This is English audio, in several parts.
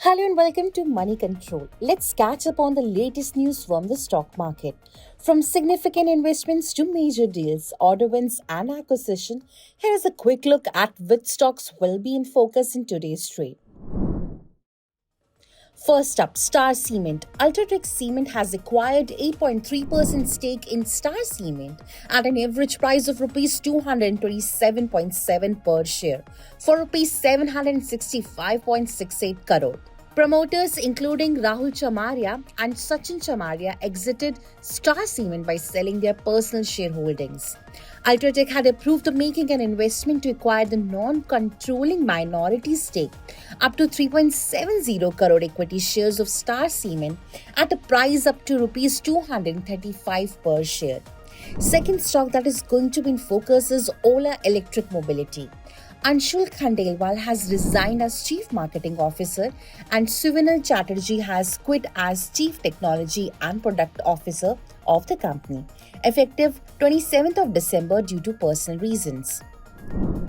Hello and welcome to Money Control. Let's catch up on the latest news from the stock market. From significant investments to major deals, order wins, and acquisition, here is a quick look at which stocks will be in focus in today's trade. First up, Star Cement. Ultratech Cement has acquired 8.3% stake in Star Cement at an average price of Rs 227.7 per share for Rs 765.68 crore. Promoters including Rahul Chamaria and Sachin Chamaria exited Star Cement by selling their personal shareholdings. Ultratech had approved of making an investment to acquire the non-controlling minority stake up to 3.70 crore equity shares of Star Cement at a price up to Rs 235 per share. Second stock that is going to be in focus is Ola Electric Mobility. Anshul Khandelwal has resigned as Chief Marketing Officer and Suvinal Chatterjee has quit as Chief Technology and Product Officer of the company, effective 27th of December due to personal reasons.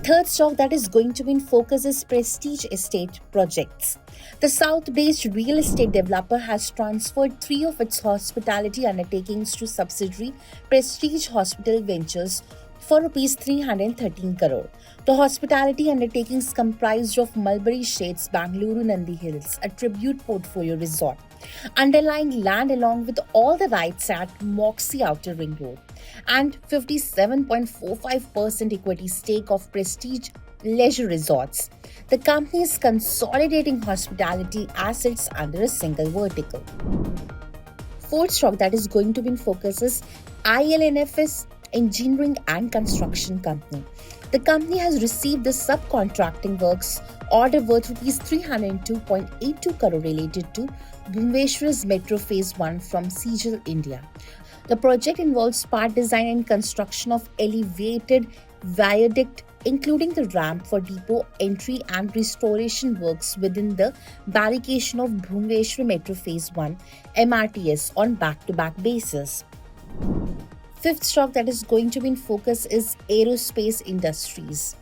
Third stock that is going to be in focus is Prestige Estate Projects. The South-based real estate developer has transferred 3 of its hospitality undertakings to subsidiary Prestige Hospital Ventures for Rs 313 crore. The hospitality undertakings comprised of Mulberry Shades, Bangalore Nandi Hills, a tribute portfolio resort, underlying land along with all the rights at Moxie Outer Ring Road, and 57.45% equity stake of Prestige Leisure Resorts. The company is consolidating hospitality assets under a single vertical. Fourth stock that is going to be in focus is ILNFS Engineering and Construction Company. The company has received the subcontracting works order worth Rs 302.82 crore related to Bhubaneswar's Metro Phase 1 from Sigil India. The project involves part design and construction of elevated viaduct, including the ramp for depot entry and restoration works within the barrication of Bhubaneswar Metro Phase 1 MRTS on back-to-back basis. Fifth stock that is going to be in focus is Aerospace Industries.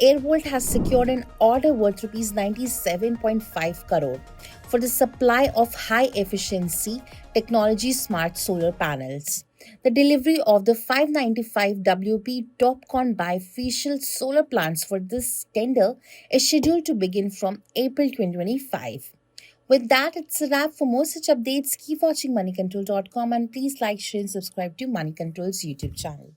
Airvolt has secured an order worth Rs 97.5 crore for the supply of high-efficiency technology smart solar panels. The delivery of the 595 WP TOPCon bifacial solar plants for this tender is scheduled to begin from April 2025. With that, it's a wrap. For more such updates, keep watching moneycontrol.com and please like, share, and subscribe to Money Control's YouTube channel.